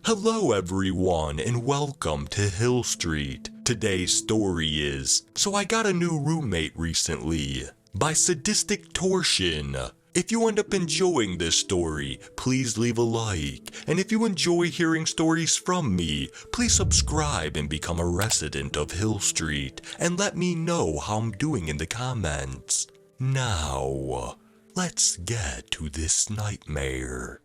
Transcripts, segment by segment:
Hello everyone and welcome to Hill Street. Today's story is So I Got a New Roommate Recently by Sadistic Torsion. If you end up enjoying this story, please leave a like. And if you enjoy hearing stories from me, please subscribe and become a resident of Hill Street and let me know how I'm doing in the comments. Now, let's get to this nightmare.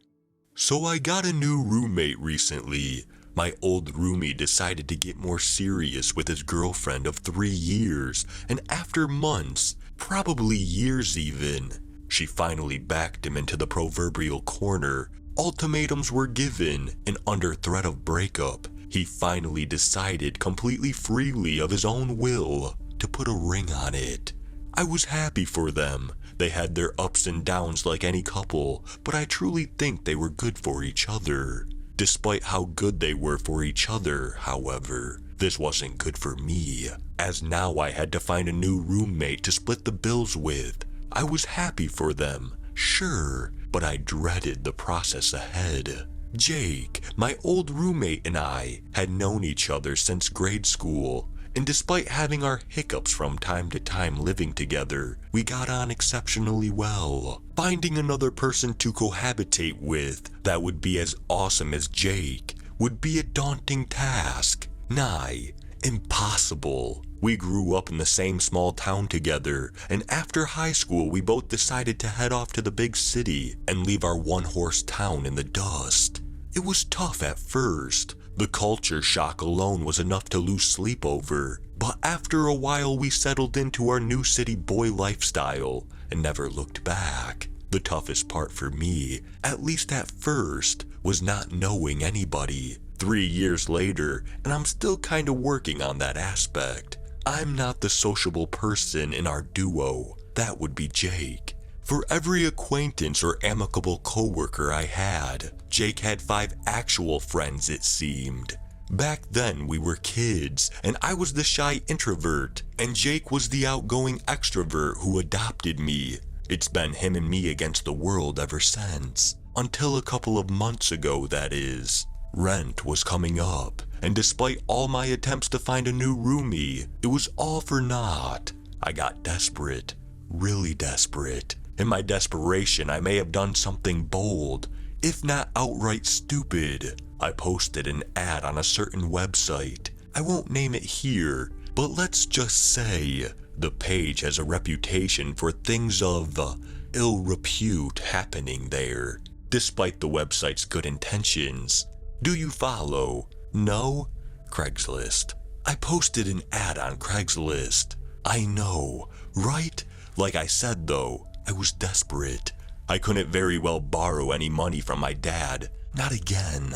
So I got a new roommate recently. My old roomie decided to get more serious with his girlfriend of 3 years, and after months, probably years even, she finally backed him into the proverbial corner. Ultimatums were given, and under threat of breakup, he finally decided completely freely of his own will to put a ring on it. I was happy for them. They had their ups and downs like any couple, but I truly think they were good for each other. Despite how good they were for each other, however, this wasn't good for me, as now I had to find a new roommate to split the bills with. I was happy for them, sure, but I dreaded the process ahead. Jake, my old roommate, and I had known each other since grade school. And despite having our hiccups from time to time living together, we got on exceptionally well. Finding another person to cohabitate with that would be as awesome as Jake would be a daunting task. Nigh impossible. We grew up in the same small town together, and after high school we both decided to head off to the big city and leave our one-horse town in the dust. It was tough at first. The culture shock alone was enough to lose sleep over, but after a while we settled into our new city boy lifestyle and never looked back. The toughest part for me, at least at first, was not knowing anybody. 3 years later, and I'm still kinda working on that aspect. I'm not the sociable person in our duo. That would be Jake. For every acquaintance or amicable coworker I had, Jake had 5 actual friends, it seemed. Back then we were kids, and I was the shy introvert, and Jake was the outgoing extrovert who adopted me. It's been him and me against the world ever since. Until a couple of months ago, that is. Rent was coming up, and despite all my attempts to find a new roomie, it was all for naught. I got desperate, really desperate. In my desperation, I may have done something bold, if not outright stupid. I posted an ad on a certain website. I won't name it here, but let's just say the page has a reputation for things of ill repute happening there, despite the website's good intentions. Do you follow? No? Craigslist. I posted an ad on Craigslist. I know, right? Like I said though, I was desperate. I couldn't very well borrow any money from my dad. Not again.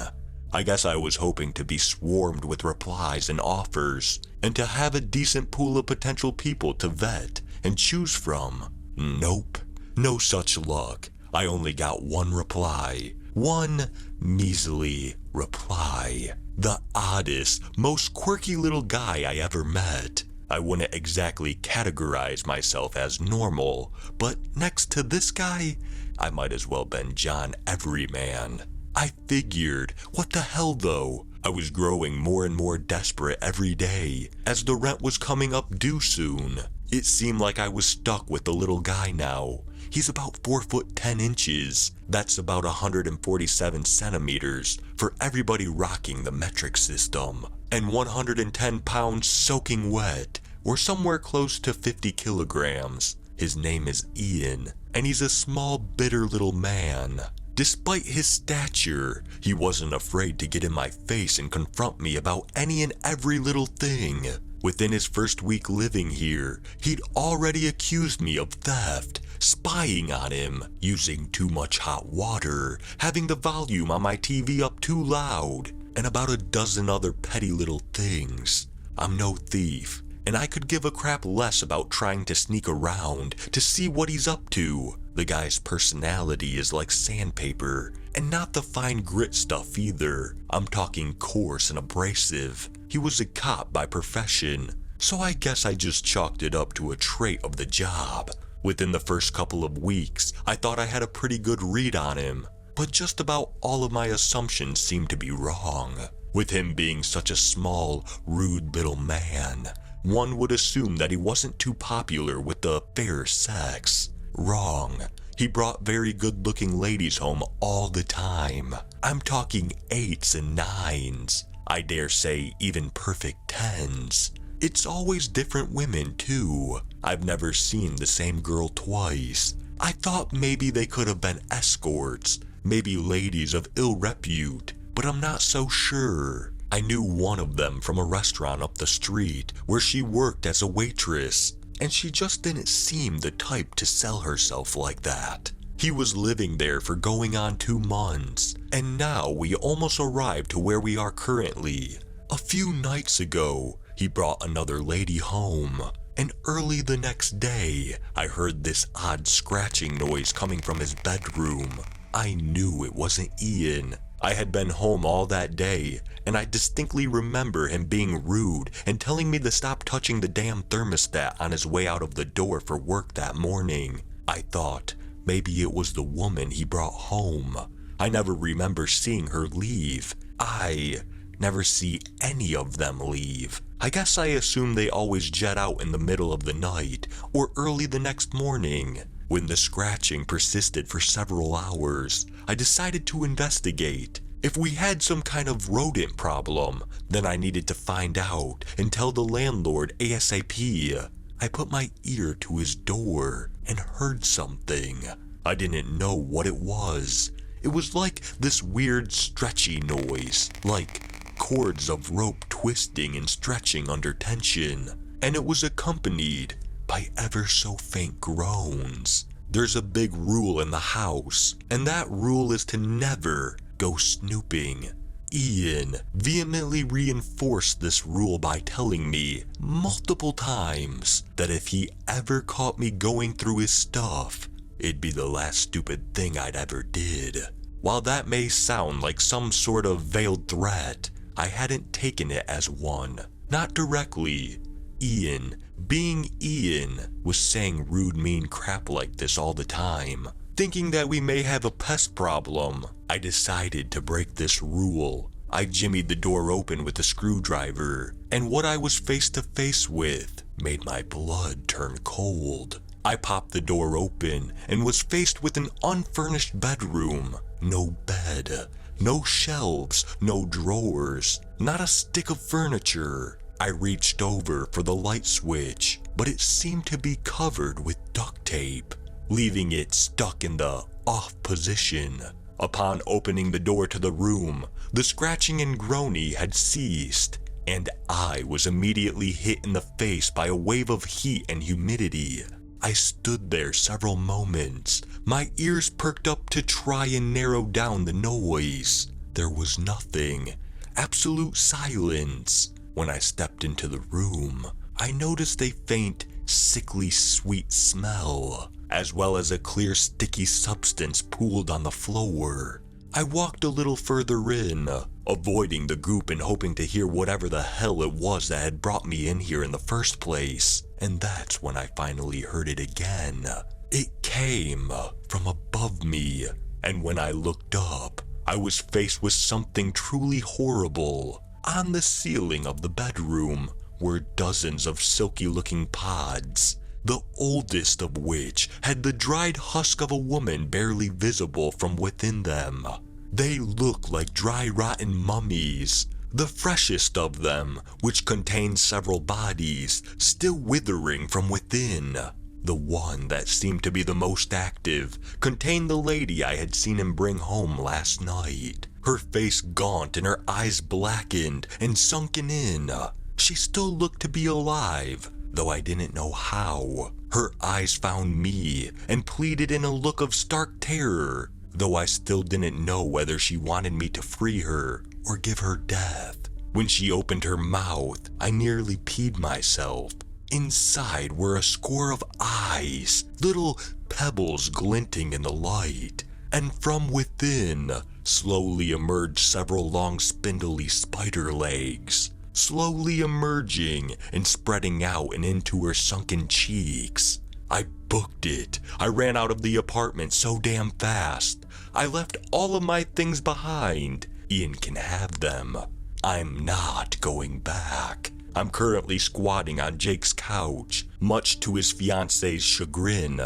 I guess I was hoping to be swarmed with replies and offers, and to have a decent pool of potential people to vet and choose from. Nope. No such luck. I only got one reply. One measly reply. The oddest, most quirky little guy I ever met. I wouldn't exactly categorize myself as normal, but next to this guy, I might as well been John Everyman. I figured, what the hell though? I was growing more and more desperate every day, as the rent was coming up due soon. It seemed like I was stuck with the little guy now. He's about 4 foot 10 inches. That's about 147 centimeters for everybody rocking the metric system. And 110 pounds soaking wet, or somewhere close to 50 kilograms. His name is Ian, and he's a small, bitter little man. Despite his stature, he wasn't afraid to get in my face and confront me about any and every little thing. Within his first week living here, he'd already accused me of theft, spying on him, using too much hot water, having the volume on my TV up too loud, and about a dozen other petty little things. I'm no thief, and I could give a crap less about trying to sneak around to see what he's up to. The guy's personality is like sandpaper, and not the fine grit stuff either. I'm talking coarse and abrasive. He was a cop by profession, so I guess I just chalked it up to a trait of the job. Within the first couple of weeks, I thought I had a pretty good read on him. but just about all of my assumptions seemed to be wrong. With him being such a small, rude little man, one would assume that he wasn't too popular with the fair sex. Wrong. He brought very good-looking ladies home all the time. I'm talking 8s and 9s. I dare say even perfect 10s. It's always different women too. I've never seen the same girl twice. I thought maybe they could have been escorts, maybe ladies of ill repute, but I'm not so sure. I knew one of them from a restaurant up the street where she worked as a waitress, and she just didn't seem the type to sell herself like that. He was living there for going on 2 months, and now we almost arrived to where we are currently. A few nights ago, he brought another lady home, and early the next day, I heard this odd scratching noise coming from his bedroom. I knew it wasn't Ian. I had been home all that day, and I distinctly remember him being rude and telling me to stop touching the damn thermostat on his way out of the door for work that morning. I thought maybe it was the woman he brought home. I never remember seeing her leave. I never see any of them leave. I guess I assume they always jet out in the middle of the night or early the next morning. When the scratching persisted for several hours, I decided to investigate. If we had some kind of rodent problem, then I needed to find out and tell the landlord ASAP. I put my ear to his door and heard something. I didn't know what it was. It was like this weird stretchy noise, like cords of rope twisting and stretching under tension, and it was accompanied by ever so faint groans. There's a big rule in the house, and that rule is to never go snooping. Ian vehemently reinforced this rule by telling me multiple times that if he ever caught me going through his stuff, it'd be the last stupid thing I'd ever did. While that may sound like some sort of veiled threat, I hadn't taken it as one. Not directly. Ian, being Ian, was saying rude, mean crap like this all the time. Thinking that we may have a pest problem, I decided to break this rule. I jimmied the door open with a screwdriver, and what I was face to face with made my blood turn cold. I popped the door open and was faced with an unfurnished bedroom. No bed, no shelves, no drawers, not a stick of furniture. I reached over for the light switch, but it seemed to be covered with duct tape, leaving it stuck in the off position. Upon opening the door to the room, the scratching and groaning had ceased, and I was immediately hit in the face by a wave of heat and humidity. I stood there several moments, my ears perked up to try and narrow down the noise. There was nothing. Absolute silence. When I stepped into the room, I noticed a faint, sickly sweet smell, as well as a clear sticky substance pooled on the floor. I walked a little further in, avoiding the group and hoping to hear whatever the hell it was that had brought me in here in the first place. And that's when I finally heard it again. It came from above me, and when I looked up, I was faced with something truly horrible. On the ceiling of the bedroom were dozens of silky-looking pods, the oldest of which had the dried husk of a woman barely visible from within them. They looked like dry, rotten mummies, the freshest of them, which contained several bodies, still withering from within. The one that seemed to be the most active contained the lady I had seen him bring home last night. Her face gaunt and her eyes blackened and sunken in. She still looked to be alive, though I didn't know how. Her eyes found me and pleaded in a look of stark terror, though I still didn't know whether she wanted me to free her or give her death. When she opened her mouth, I nearly peed myself. Inside were a score of eyes, little pebbles glinting in the light, and from within slowly emerged several long spindly spider legs, slowly emerging and spreading out and into her sunken cheeks. I booked it. I ran out of the apartment so damn fast. I left all of my things behind. Ian can have them. I'm not going back. I'm currently squatting on Jake's couch, much to his fiance's chagrin.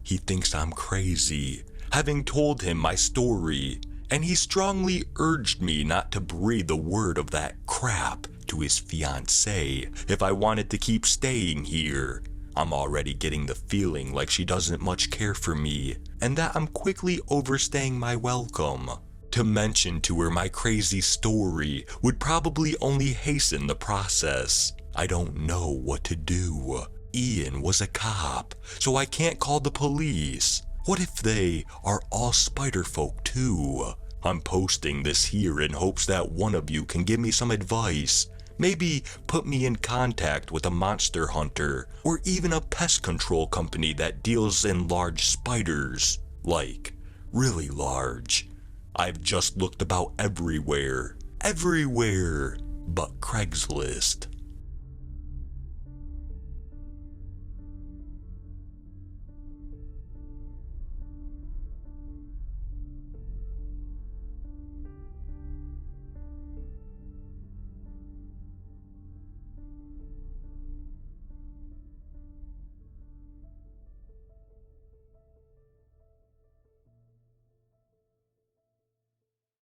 He thinks I'm crazy, having told him my story, and he strongly urged me not to breathe a word of that crap to his fiancée if I wanted to keep staying here. I'm already getting the feeling like she doesn't much care for me, and that I'm quickly overstaying my welcome. To mention to her my crazy story would probably only hasten the process. I don't know what to do. Ian was a cop, so I can't call the police. What if they are all spider folk too? I'm posting this here in hopes that one of you can give me some advice. Maybe put me in contact with a monster hunter or even a pest control company that deals in large spiders. Like, really large. I've just looked about everywhere but Craigslist.